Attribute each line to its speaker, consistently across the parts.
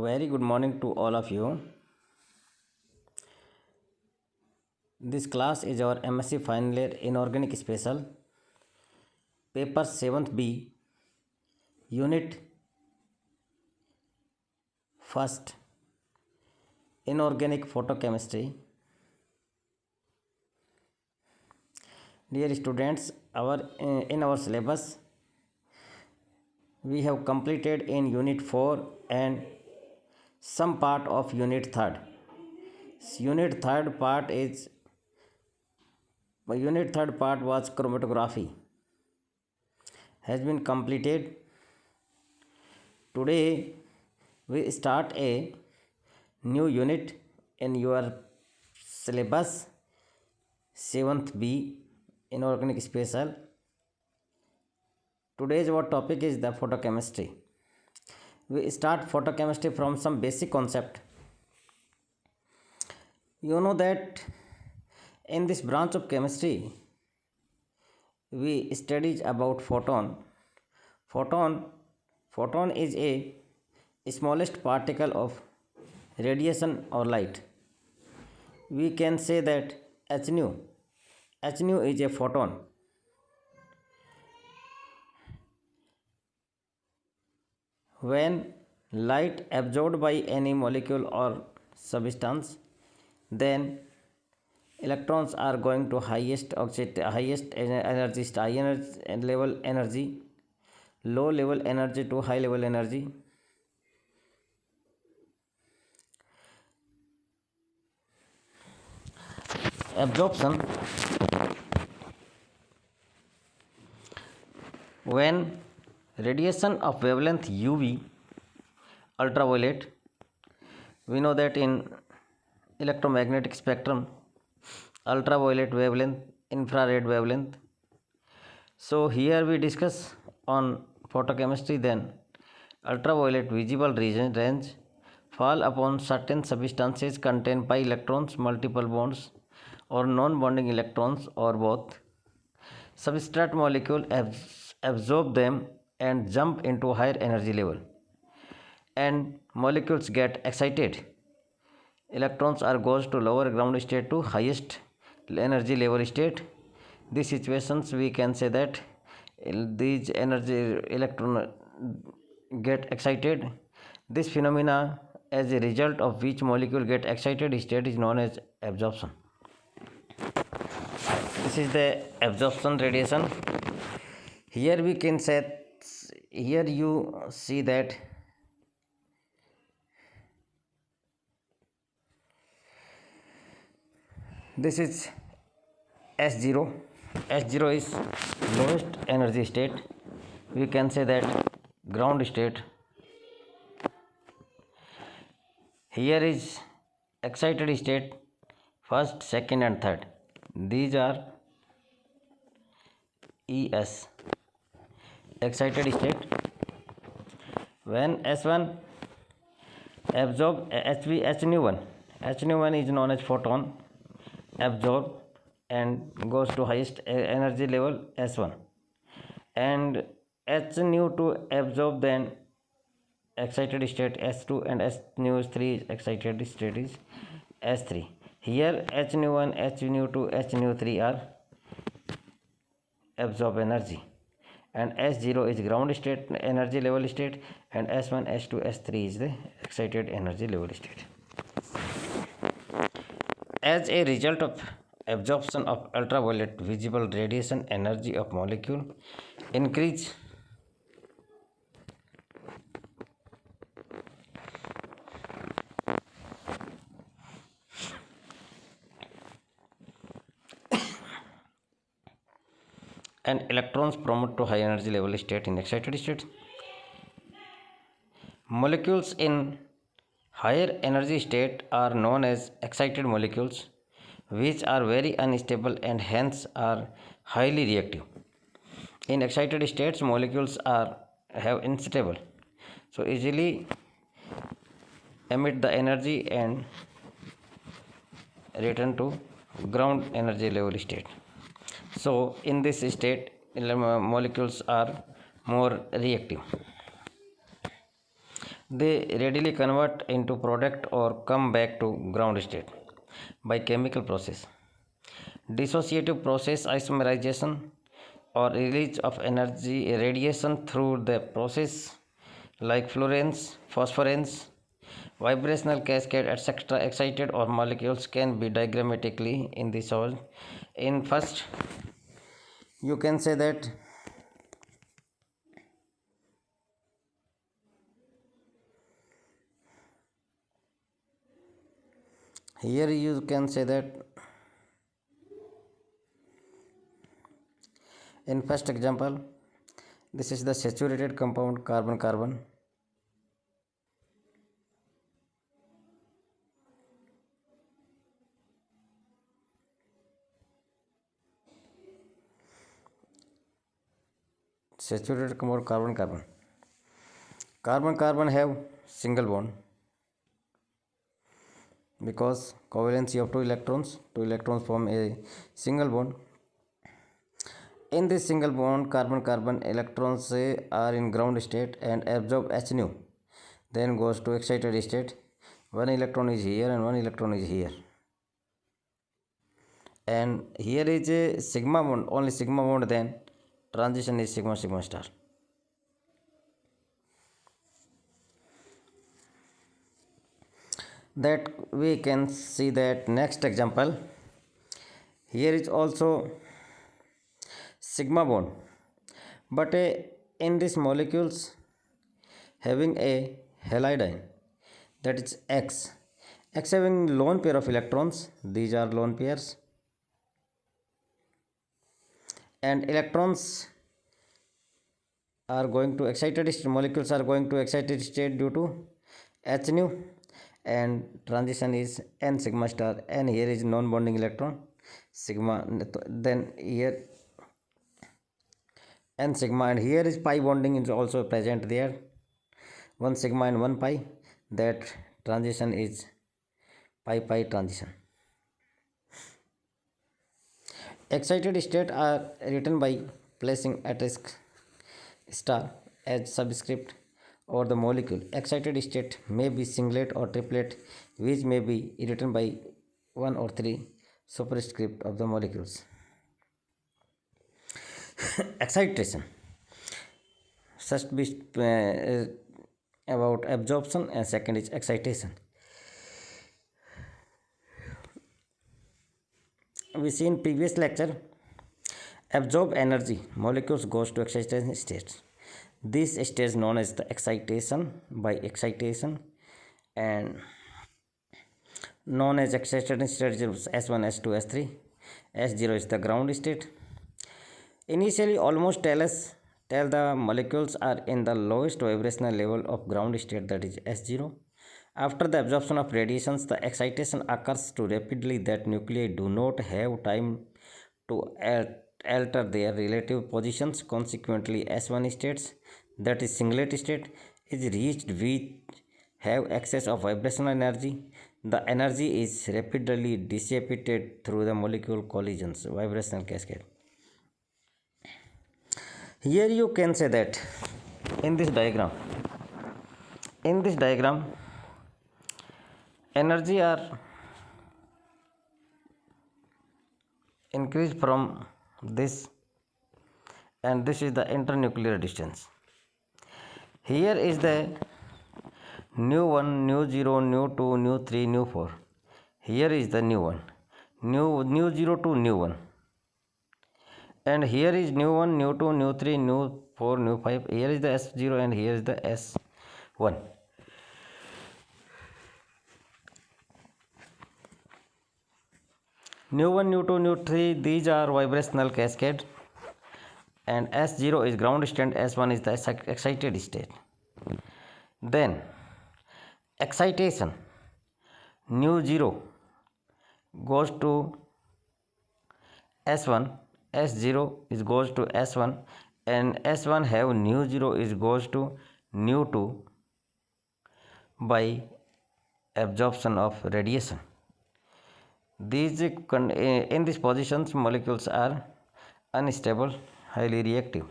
Speaker 1: Very good morning to all of you. This class is our MSc final year inorganic special, paper 7th B, unit 1st, inorganic photochemistry. Dear students, in our syllabus we have completed in unit 4 and some part of unit 3rd. Unit 3rd part was chromatography has been completed. Today we start a new unit in your syllabus 7th B inorganic special. Today's our topic is the photochemistry. We start photochemistry from some basic concept. You know that in this branch of chemistry we studies about photon. Photon is a smallest particle of radiation or light. We can say that h nu is a photon. When light absorbed by any molecule or substance, then electrons are going to highest energy, high level energy, low level energy to high level energy. Absorption, when radiation of wavelength UV, ultraviolet, we know that in electromagnetic spectrum, ultraviolet wavelength, infrared wavelength. So here we discuss on photochemistry. Then ultraviolet visible range fall upon certain substances contained by electrons, multiple bonds or non-bonding electrons or both. Substrate molecule absorb them and jump into higher energy level, and molecules get excited. Electrons are goes to lower ground state to highest energy level state. These situations we can say that these energy electron get excited. This phenomena, as a result of which molecule get excited state, is known as absorption. This is the absorption radiation. Here we can say, here you see that this is S0. S0 is lowest energy state. We can say that ground state. Here is excited state, first, second and third. These are ES, excited state. When S1 absorb HNU1, HNU1 is known as photon, absorb and goes to highest energy level S1, and HNU2 absorb then excited state S2, and HNU3 excited state is S3. Here HNU1, HNU2, HNU3 are absorb energy, and S0 is ground state energy level state, and S1, S2, S3 is the excited energy level state. As a result of absorption of ultraviolet visible radiation, energy of molecule increase. And electrons promote to high energy level state in excited state. Molecules in higher energy state are known as excited molecules, which are very unstable and hence are highly reactive. In excited states, molecules have unstable, so easily emit the energy and return to ground energy level state. So in this state, molecules are more reactive. They readily convert into product or come back to ground state by chemical process. Dissociative process isomerization or release of energy radiation through the process like fluorescence, phosphorescence, vibrational cascade, etc. Excited or molecules can be diagrammatically in the soil. In first, you can say that here you can say that in first example, this is the saturated compound carbon carbon. Saturated compound carbon carbon. Carbon carbon have single bond because covalency of two electrons form a single bond. In this single bond carbon carbon electrons are in ground state and absorb H nu, then goes to excited state. One electron is here and one electron is here, and here is a sigma bond, only sigma bond, then transition is sigma sigma star. That we can see that next example, here is also sigma bond, but in these molecules having a halide, that is X having lone pair of electrons, these are lone pairs, and electrons are going to excited state, molecules are going to excited state due to H nu, and transition is n sigma star, and here is non-bonding electron sigma, then here n sigma, and here is pi bonding is also present there, 1 sigma and 1 pi, that transition is pi pi transition. Excited state are written by placing asterisk star as subscript or the molecule. Excited state may be singlet or triplet, which may be written by 1 or 3 superscript of the molecules. Excitation. First be about absorption and second is excitation. We see in previous lecture, absorb energy, molecules goes to excitation states. This state is known as the excitation by excitation, and known as excitation state is S1, S2, S3. S0 is the ground state. Initially almost tell the molecules are in the lowest vibrational level of ground state, that is S0. After the absorption of radiations, the excitation occurs too rapidly that nuclei do not have time to alter their relative positions. Consequently, S1 states, that is singlet state, is reached which have excess of vibrational energy. The energy is rapidly dissipated through the molecule collisions, vibrational cascade. Here you can say that in this diagram, energy are increased from this, and this is the internuclear distance. Here is the nu 1, nu 0, nu 2, nu 3, nu 4. Here is the nu 1, nu 0 to nu 1, and here is nu 1, nu 2, nu 3, nu 4, nu 5. Here is the S0 and here is the S1. Nu 1, nu 2, nu 3, these are vibrational cascade, and S0 is ground state, S1 is the excited state. Then excitation, nu 0 goes to S1, S0 is goes to S1, and S1 have nu 0 is goes to nu 2 by absorption of radiation. These in these positions molecules are unstable, highly reactive.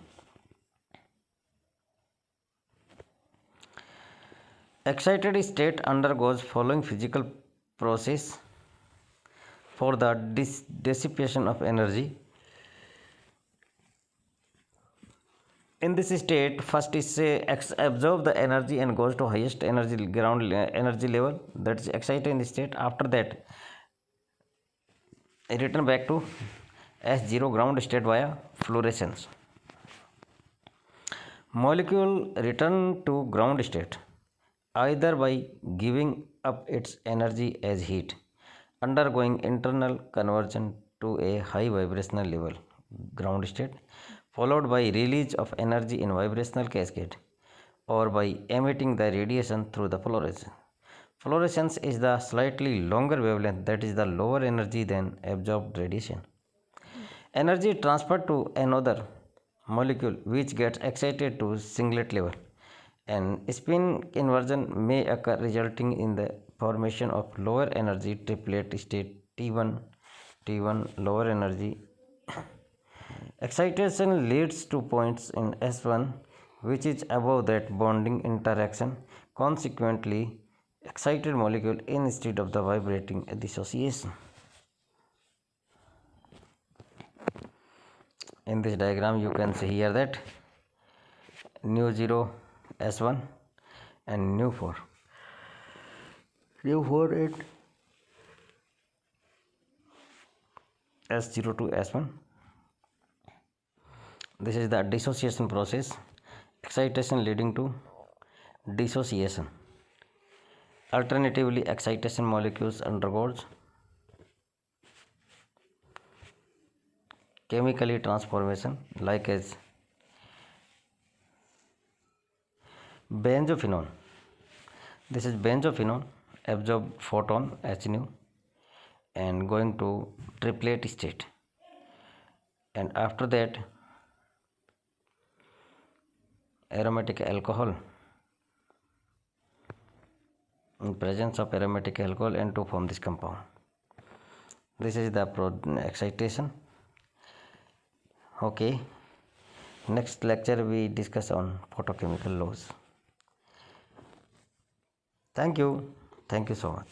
Speaker 1: Excited state undergoes following physical process for the dissipation of energy. In this state, first is absorb the energy and goes to highest energy energy level, that is excited state. After that, return back to S0 ground state via fluorescence. Molecule return to ground state either by giving up its energy as heat, undergoing internal conversion to a high vibrational level ground state, followed by release of energy in vibrational cascade, or by emitting the radiation through the fluorescence. Fluorescence is the slightly longer wavelength, that is the lower energy than absorbed radiation. Energy transferred to another molecule which gets excited to singlet level, and spin inversion may occur, resulting in the formation of lower energy triplet state T1 lower energy. Excitation leads to points in S1 which is above that bonding interaction. Consequently, excited molecule instead of the vibrating dissociation. In this diagram you can see here that nu 0 S1 and nu 4 at S0 to S1. This is the dissociation process, excitation leading to dissociation. Alternatively, excitation molecules undergoes chemically transformation like as benzophenone. This is benzophenone absorb photon H nu and going to triplet state, and after that aromatic alcohol, in presence of aromatic alcohol and to form this compound. This is the excitation. Okay, next lecture we discuss on photochemical laws. Thank you so much.